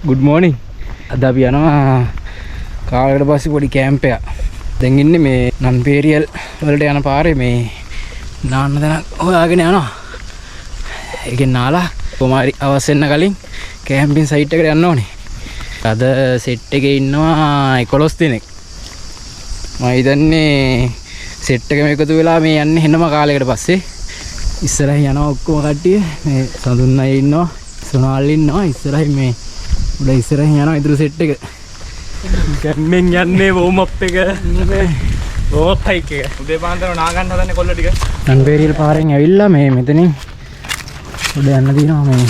good morning. අද අපි යනවා කාලයකට පස්සේ පොඩි කැම්ප් එකක්. දැන් ඉන්නේ මේ නන්පේරියල් වලට යන පාරේ මේ නාන්න දන හොයාගෙන යනවා. ඒකෙන් නාලා කොමාරි අවස් වෙන්න කලින් කැම්පින් සයිට් එකට යන්න ඕනේ. අද සෙට් එකේ ඉන්නවා 11 දෙනෙක්. මම හිතන්නේ සෙට් එකම එකතු වෙලා මේ යන්නේ හෙනම කාලයකට පස්සේ. ඉස්සරහින් යනවා ඔක්කොම කට්ටිය. මේ සඳුන් අය ඉන්නවා. සොනාල් ඉන්නවා. ඉස්සරහින් මේ උඩ ඉස්සරහින් යනවා ඉදිරි සෙට් එක. කැම්පෙන් යන්නේ වෝම් අප් එක. වෝම් අප් හයික් එක. උදේ පාන්දර නා ගන්න හදන්නේ කොල්ල ටික. නන්පේරියල් පාරෙන් ඇවිල්ලා මේ මෙතනින් උඩ යන්න දිනවා මේ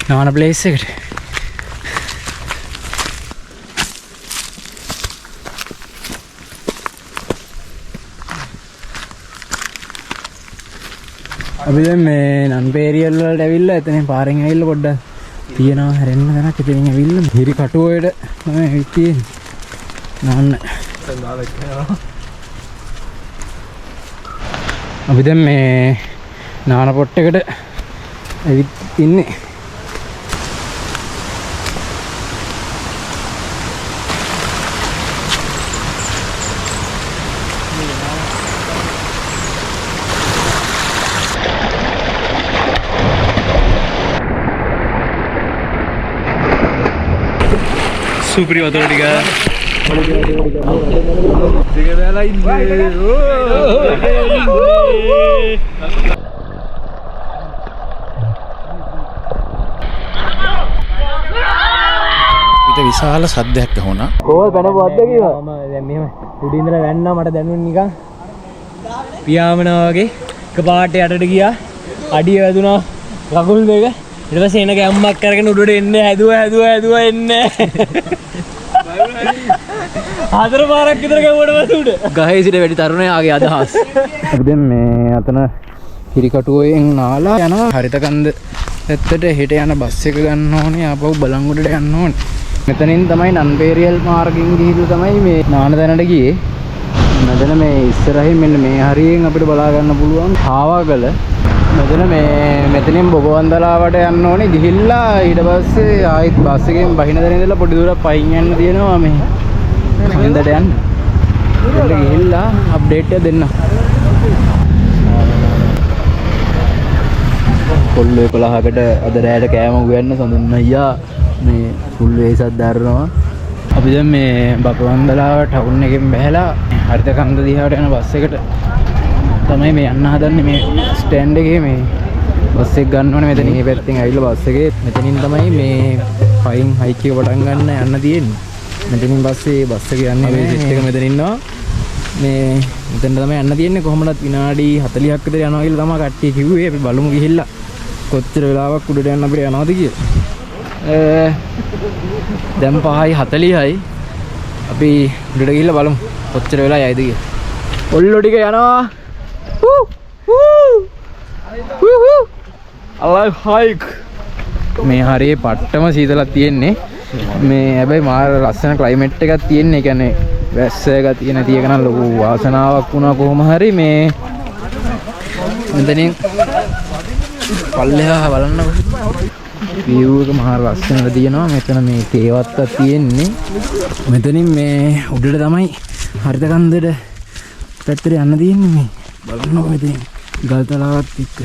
නාන ප්ලේස් එකට. අපි දැන් මේ නන්පේරියල් වලට ඇවිල්ලා එතනින් පාරෙන් ඇවිල්ලා පොඩ්ඩක් තියනවා හැරෙන්න තැනක් එතනින් ඇවිල්ලා හිරි කටුවේට තමයි ඇවිත් තියෙන්නේ නාන්න. අපි දැන් මේ නාන පොට් එකට ඇවිත් ඉන්නේ. Supri වතුර ටික ටික දාලා ඉන්නේ. ඊට විශාල සද්දයක් ඇහුණා. කොහොමද පැනපුවද්ද කියලා? මම දැන් මෙහෙම උඩින් ඉඳලා වැන්නා මට දැනුනේ නිකන් පියාඹනවා වගේ. එකපාරට යටට ගියා. අඩිය වැදුනා ලකුණු දෙක. ඊට පස්සේ එන ගැම්මක් අරගෙන උඩට එන්නේ හැදුවා එන්නේ. හතර පාරක් විතර ගවුණා උඩ. ගහේ සිට වැඩි තරුණයාගේ අදහස්. අපි දැන් මේ අතන හිරිකටුවෙන් නාලා යනවා හරිත කන්ද පැත්තට හෙට යන බස් එක ගන්න ඕනේ. ආපහු බලංගොඩට යන්න ඕනේ. මෙතනින් තමයි නන්පේරියල් මාර්ගෙන් ගිහිල්ලා තමයි මේ නාන දැනට ගියේ. මෙතන මේ ඉස්සරහින් මෙන්න මේ හරියෙන් අපිට බලා ගන්න පුළුවන් හාවගල. මෙතන මේ මෙතනින් බොගවන්දලාවට යන්න ඕනේ. ගිහිල්ලා ඊට පස්සේ ආයෙත් බස් එකෙන් බහින දරින් ඉඳලා පොඩි දුරක් පයින් යන්න තියෙනවා මේ කන්දට යන්න. ඒකට ගිහිල්ලා අප්ඩේට් එක දෙන්න. කොල්ල 11කට අද රැයට කෑම උයන්න සඳුන් අයියා මේ ෆුල් වේසක් දරනවා. අපි දැන් මේ බකවන්දලාව ටවුන් එකෙන් බැහැලා හරිත කන්ද දිහාට යන බස් එකට තමයි මේ යන්න හදන්නේ. මේ ස්ටෑන්ඩ් එකේ මේ බස් එක ගන්න ඕනේ. මෙතන මේ පැත්තෙන් ඇවිල්ලා බස් එකේ මෙතනින් තමයි මේ පයින් හයික් එක පටන් ගන්න යන්න තියෙන්නේ. මෙතනින් පස්සේ බස් එක යන්නේ මේ සෙට් එක මෙතන ඉන්නවා. මේ මෙතන තමයි යන්න තියෙන්නේ. කොහොමදත් විනාඩි 40ක් විතර යනවා කියලා තමයි කට්ටිය කිව්වේ. අපි බලමු ගිහිල්ලා කොච්චර වෙලාවක් උඩට යන්න අපිට යනවද කියලා. දැන් 5:40යි. අපි උඩට ගිහිල්ලා බලමු කොච්චර වෙලා යයිද කියලා. ඔල්ලෝ ටික යනවා. අලයි හයික්. මේ හරියේ පට්ටම සීතලක් තියෙන්නේ. මේ හැබැයි මාර ලස්සන ක්ලයිමේට් එකක් තියෙන්නේ. ඒ කියන්නේ වැස්ස එක තියෙන තියක නම් ලොකු වාසනාවක් වුණා කොහොම හරි. මේ මෙතනින් පල්ලෙහා බලන්න view එක මාර ලස්සනට තියෙනවා. මෙතන මේ තේවත්තක් තියෙන්නේ. මෙතනින් මේ උඩට තමයි හරිත කන්දට පැත්තට යන්න තියෙන්නේ. මේ බලන්න මෙතනින් ගල්තලාවත් එක්ක.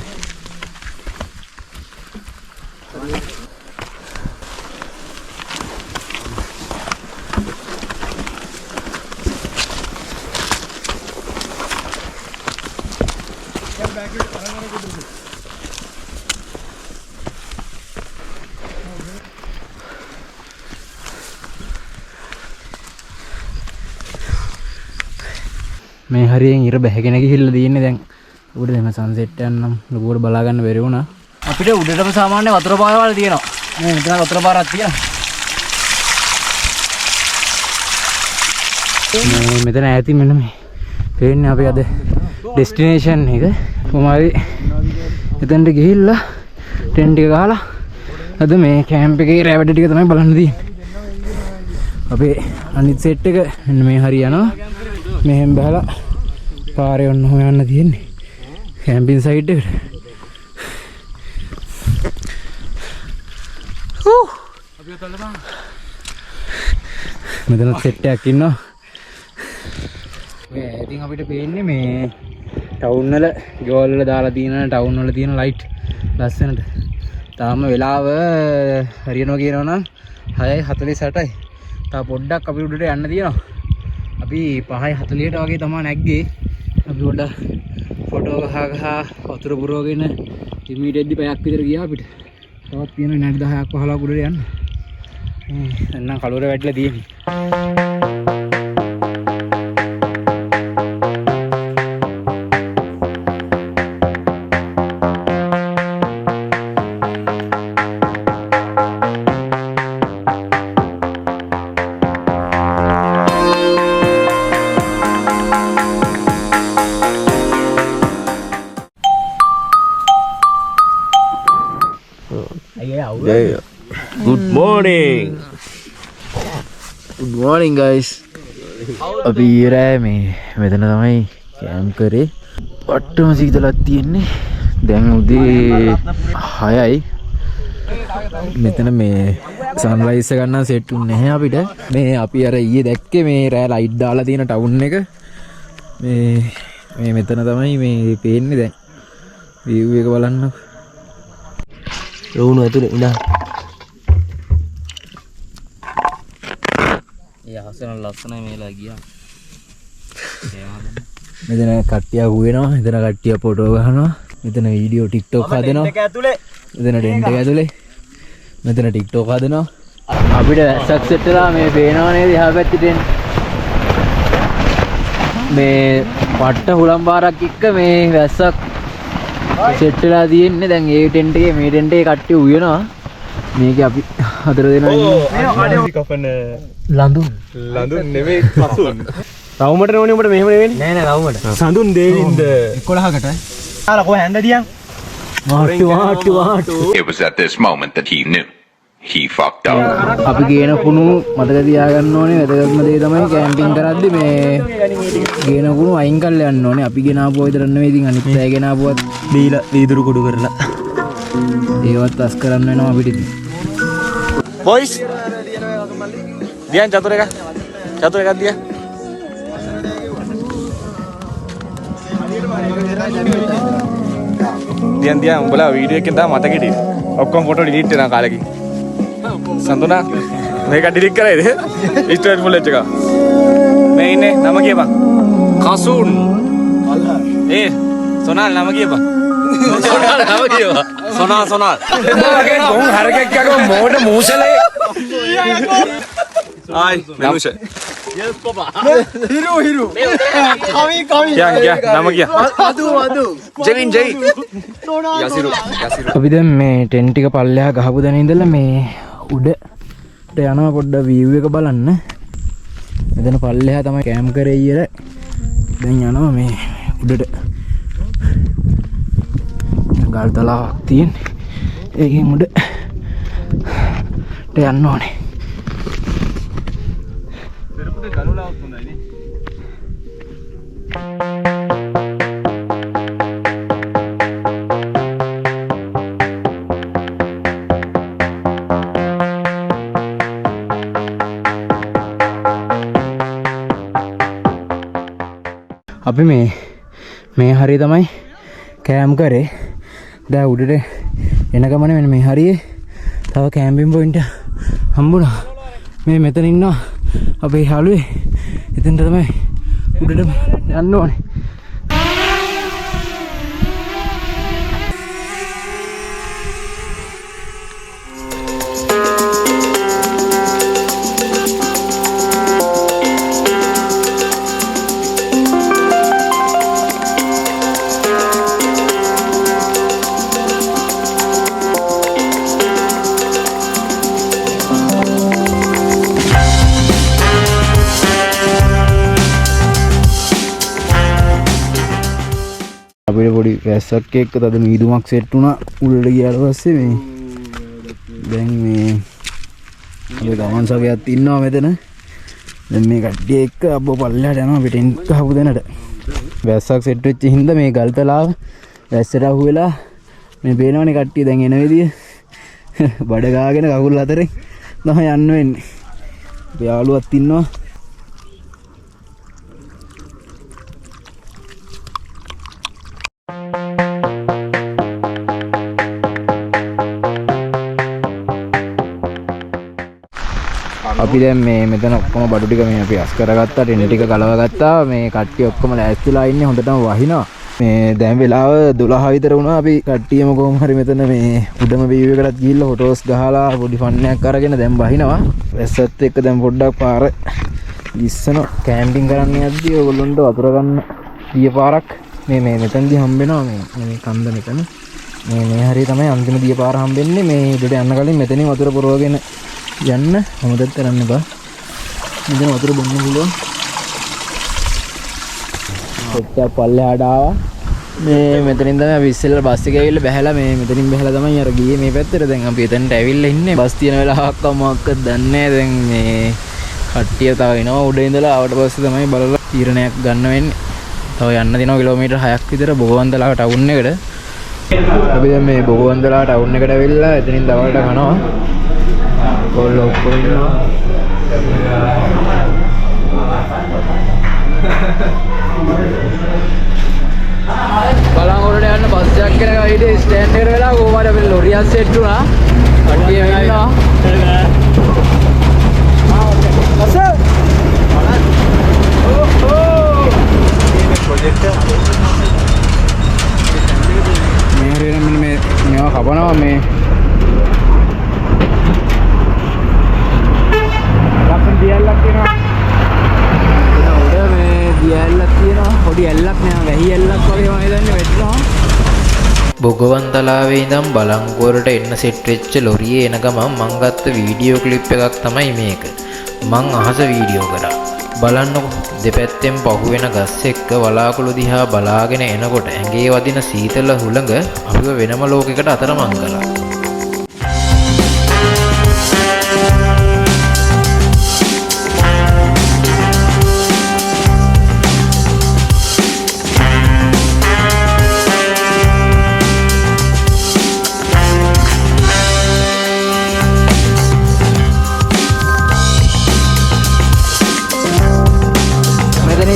මේ හරියෙන් ඉර බැහැගෙන ගිහිල්ලා තියෙන්නේ. දැන් උඩ දෙම සන්සෙට් යන්නම් ලොකුවට බලා ගන්න බැරි වුණා. අපිට උඩටම සාමාන්‍ය වතුර පාරවල් තියෙනවා. මේ මෙතන වතුර පාරක් තියෙනවා. මෙතන ඈතින් මෙන්න මේ පේන්නේ අපි අද ඩෙස්ටිනේෂන් එක. කොහොමයි එතනට ගිහිල්ලා ටෙන්ට් එක ගහලා අද මේ කැම්ප් එකේ රැවටි ටික තමයි බලන්න තියෙන්නේ. අපේ අනිත් සෙට් එක මෙන්න මේ හරිය යනවා. මෙහෙම බහලා පාරේ ඔන්න හොයන්න තියෙන්නේ කැම්පින් සයිට් එකට. මෙතන සෙට් එකක් ඉන්නවා. මේ ඉතින් අපිට පේන්නේ මේ ටවුන් වල ගෙවල් වල දාලා තියෙන ටවුන් වල තියෙන ලයිට් ලස්සනට. තාම වෙලාව හරියනවා කියනවනම් 6:48යි. තා පොඩ්ඩක් අපි උඩට යන්න තියෙනවා. අපි 5:40ට වගේ තමයි නැග්ගේ. අපි පොඩ්ඩක් ෆොටෝ ගහ වතුර පුරවගෙන ඉමීඩියට්ලි පැයක් විතර ගියා අපිට. තවත් තියෙන විනාඩි 10ක් 15ක් උඩට යන්න. එන්නම් කලවර වැටලා තියෙන්නේ. Good morning. Good morning guys. අපි ඊරෑ මේ මෙතන තමයි කැම්ප් කරේ. වට්ටම සීතලක් තියෙන්නේ. දැන් උදේ 6යි. මෙතන මේ සන්රයිස් එක ගන්න සෙට් උන්නේ නැහැ අපිට. මේ අපි අර ඊයේ දැක්කේ මේ රෑ ලයිට් දාලා තියෙන ටවුන් එක. මේ මෙතන තමයි මේ පේන්නේ දැන්. view එක බලන්න. රවුණු ඇතුලේ ඉඳන්. ලස්සනයි මේලා ගියා. මෙතන කට්ටිය අහුවෙනවා. මෙතන කට්ටිය ෆොටෝ ගහනවා. මෙතන වීඩියෝ TikTok හදනවා. මෙතන ටෙන්ට් එක ඇතුලේ. මෙතන TikTok හදනවා. අපිට වැස්සක් සෙට් වෙලා මේ පේනවා නේද එහා පැත්තේ මේ පට්ට හුලම් බාරක් එක්ක මේ වැස්සක් සෙට් වෙලා තියෙන්නේ. දැන් ඒ ටෙන්ට් එකේ මේ ටෙන්ට් එකේ කට්ටිය උයනවා. මේක අපි හතර දෙනා ඉන්නේ. ලඳුන් නෙමෙයි කසුන්. රවුමට නෝනේ උඹට මෙහෙම නෙවෙයි. නෑ නෑ රවුමට. සඳුන් දේවින්ද 11කට. ආලා කොහෙ හැන්ද දියන්? වාට්ටු. It was at this moment that he knew. He fucked up. අපි ගේන කුණු මතක තියාගන්න ඕනේ. වැදගත්ම දේ තමයි කැම්පින් කරද්දි මේ ගේන කුණු අයින් කරලා යන්න ඕනේ. අපි ගෙන ආපුවා විතර නෙවෙයි ඉතින් අනිත් අය ගෙන ආපුවත් දීලා වීදුරු කුඩු කරලා. ඒවත් අස් කරන්න වෙනවා අපිට ඉතින්. බොයිස් දියන් චතුර එකක් දිය. දියන් උඹලා වීඩියෝ එකෙන් තමයි මතක හිටියේ. ඔක්කොම ෆොටෝ ඩිලීට් වෙනා කාලෙකින්. සඳුනා මේක ඩිලීට් කරයිද? ස්ටෝරේජ් ෆුල් එක. මේ ඉන්නේ නම කියපන්. කසුන්. ඒ සොනාල් නම කියපන්. සොනාල් නම කියපන්. සොනාල්. මොන් හරකෙක් යකෝ මොඩ මූසලේ. ආයි නමුෂ. yes papa. hiru. කවි. යා නම කිය. අදු. ජෙවින්. යසිරු. අපි දැන් මේ ටෙන්ට් එක පල්ලෙහා ගහපු දැන ඉඳලා මේ උඩට යනවා පොඩ්ඩක් view එක බලන්න. මෙතන පල්ලෙහා තමයි කැම්ප් කරේ ඊයේ. දැන් යනවා මේ උඩට. ගල් තලාවක් තියෙන්නේ. ඒකෙන් උඩට යන්න ඕනේ. පෙරපුඩේ ගලුලාවක් හොඳයි නේ. අපි මේ හරිය තමයි කැම්ප් කරේ. දැන් උඩට එන ගමනේ මෙන්න මේ හරියේ තව කැම්පින් පොයින්ට් හම්බුණා. මේ මෙතන ඉන්නවා අපේ යාළුවේ. එතනට තමයි උඩට යන්න ඕනේ. අපිට පොඩි වැස්සක් එක්ක තද මීදුමක් සෙට් වුණා. උඩට ගියාට පස්සේ මේ දැන් මේ අපේ ගමන් සගයක් ඉන්නවා මෙතන. දැන් මේ කට්ටිය එක්ක අපෝ පල්ලෙහාට යනවා අපි ටෙන්ට් ගහපු දෙනට. වැස්සක් සෙට් වෙච්ච හින්දා මේ ගල්තලාව වැස්සට අහු වෙලා මේ පේනවනේ කට්ටිය දැන් එන විදිය. බඩ ගාගෙන කකුල් අතරේ තමයි යන්න වෙන්නේ. අපි යාළුවත් ඉන්නවා. අපි දැන් මේ මෙතන ඔක්කොම බඩු ටික මේ අපි අස් කරගත්තා, ටෙන් ටික ගලව ගත්තා. මේ කට්ටිය ඔක්කොම ලෑස්තිලා ඉන්නේ, හොඳටම වහිනවා. මේ දැන් වෙලාව 12 විතර වුණා. අපි කට්ටියම කොහොම හරි මෙතන මේ උඩම වීව් එකටත් ගිහිල්ලා ෆොටෝස් ගහලා පොඩි ෆන් එකක් අරගෙන දැන් වහිනවා. වැස්සත් එක්ක දැන් පොඩ්ඩක් පාර ඉස්සන කැම්පින් කරන්න යද්දී ඔයගොල්ලන්ට වතුර ගන්න දිය පාරක් මේ මෙතනදී හම්බ වෙනවා. මේ කන්ද මෙතන මේ හරිය තමයි අන්තිම දිය පාර හම්බෙන්නේ. මේ උඩට යන්න කලින් මෙතනින් වතුර පුරවගෙන යන්න හැමදේත් කරන්න බෑ. මෙතන වතුර බොන්න පුළුවන්. ඔක්කොම පල්ලෙහාට ආවා. මේ මෙතනින් තමයි අපි ඉස්සෙල්ලා බස් එකේ ඇවිල්ලා බැහැලා මේ මෙතනින් බැහැලා තමයි අර ගියේ මේ පැත්තට. දැන් අපි එතනට ඇවිල්ලා ඉන්නේ. බස් තියෙන වෙලාවක් මොකක්ද දන්නේ නැහැ. දැන් මේ කට්ටිය තව එනවා උඩ ඉඳලා. ආවට පස්සේ තමයි බලලා තීරණයක් ගන්න වෙන්නේ. තව යන්න දෙනවා කිලෝමීටර් 6ක් විතර බොගවන්දලා ටවුන් එකට. අපි දැන් මේ බොගවන්දලා ටවුන් එකට ඇවිල්ලා එතනින් දවල්ට කනවා. කොල්ලෝ ඔක්කොම ඉන්නවා. බලංගොඩට යන්න බස් එකක් කෙනක හිටියේ ස්ටෑන්ඩ් එකට වෙලා කොහොම හරි අපේ ලොරියක් සෙට් වුණා. කට්ටිය ඉන්නවා. අසල් මේ හරියට මේවා කපනවා මේ දියල්ලක් තියෙනවා. උඩ මේ දියල්ලක් තියෙනවා. පොඩි ඇල්ලක් නෑ, වැහි ඇල්ලක් වගේ මම හිතන්නේ වෙටනවා. බොගවන්තලාවේ ඉඳන් බලංගොඩට එන්න සෙට් වෙච්ච ලොරියේ එන ගමන් මං ගත්ත වීඩියෝ ක්ලිප් එකක් තමයි මේක. මං අහස වීඩියෝ කරා. බලන්නකො දෙපැත්තෙන් පහුවෙන ගස් එක්ක වලාකුළු දිහා බලාගෙන එනකොට ඇඟේ වදින සීතල හුළඟ අපිව වෙනම ලෝකයකට අතරමං කළා.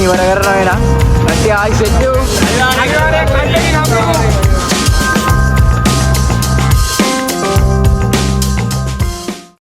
ඉවර කරනවා එනම්. කට්ටිය ආයි සෙට් වෙමු.